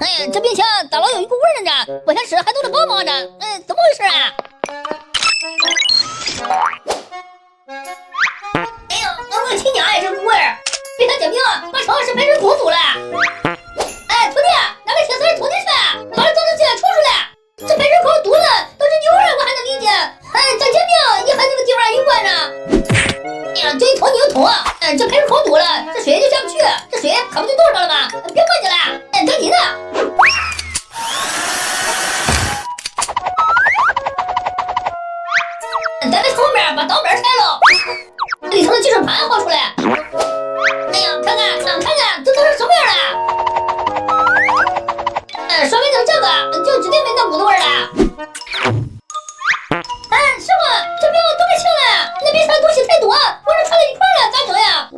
哎呀，这冰箱咋老有一股味儿呢？我先吃还都得帮忙着。怎么回事啊？哎呀，我亲娘呀，这股味儿！别看煎饼，把超市排水口堵了。哎，徒弟，拿个铁丝捅进去，把这脏东西抽出来。这排水口堵了，都是牛了，我还能理解。这煎饼你还这个地方有关呢？哎呀，这一捅你就捅，这排水口堵了，这水就下不去，这水可不就冻上了吗？别墨迹了，赶紧的。咱在后面把挡板拆了，里头的技术盘画出来。哎呀，看看，这都是什么样的？说明这个就指定没那股子味儿了。师傅，这饼都给清了，那冰箱东西太多，味儿串在一块了，咋整呀？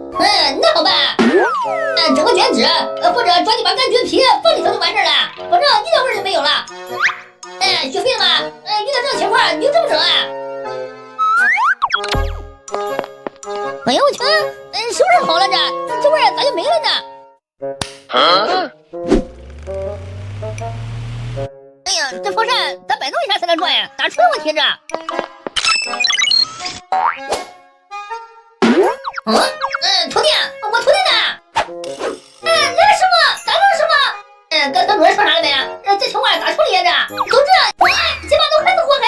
那好办，整个卷纸，或者抓几把柑橘皮放里头就完事了，反正一点味儿就没有了。学会了吗？遇到这种情况你就这么整啊？哎呦我去，是不是好了这味儿咋就没了呢？哎呀，这风扇咱摆动一下才能转呀，哪出了问题这？徒弟，我徒弟呢？那个师傅，咱那个师傅，刚才主任说啥了没？这情况咋处理呀？这走这，先把都开始火开。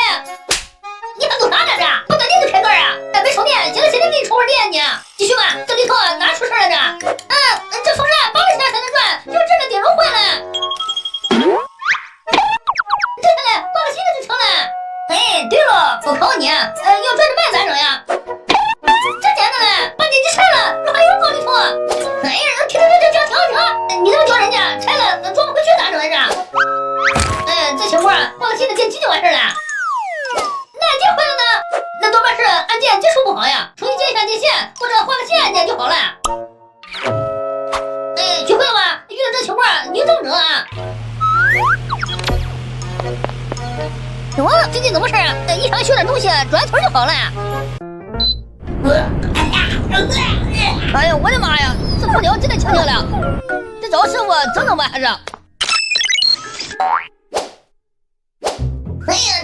你还走啥呢？这把电就开盖啊！没充电，现在给你充会儿电呢。继续吧，这里头哪出事了这？这风扇8个圈才能转，就这个顶上坏了。这下来换个新的就成了。对了，我考你，要转着慢咋整呀？这简单了，把电机拆了，让还有往里头。停！你这么教人家，拆了装不回去咋整呀？这情况换个新的电机就完事了。那按键坏了呢？那多半是按键接触不好呀，重新接一下电线，或者换个新按键就好了。学会了吗？遇到这情况你就这么整啊？最近怎么回事？一想修点东西，转腿就好了。哎呀，我的妈呀，这空调真的强硬了，这找师傅整整吧还是？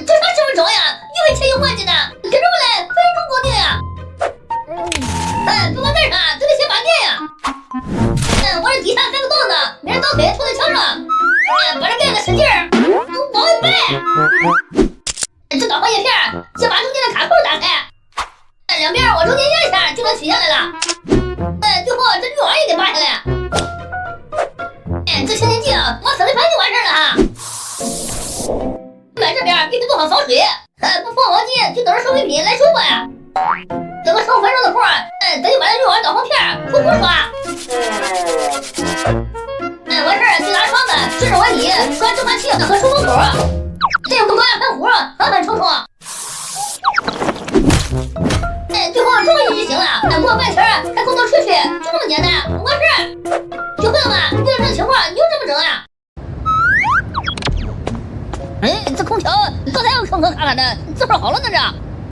这啥师傅找呀？又没钱又墨迹的，跟着我来，分钟搞定呀！不管干啥，都得先拔电呀。我这底下盖个凳子，明儿当腿冲在墙上，把这盖子使劲儿往外掰。这导航叶片先把中间的卡扣打开，两边往中间压一下就能取下来了。最后这滤网也得拔下来。这清洁剂往死里盘就完事了哈。买这边必须做好防水，不放毛巾就等着收废品来收吧呀。等个15分钟的活，咱就把这滤网导航片涂刷。完事就拿刷子顺着碗底刷蒸发器和出风口，这有个高压喷壶狠冲。最后装进去就行了，过半天开空调吹吹，就这么简单，完事。学会了吗？遇到这种情况你就这么整啊？这空调刚才又吭吭咔咔的，这会儿好了呢这。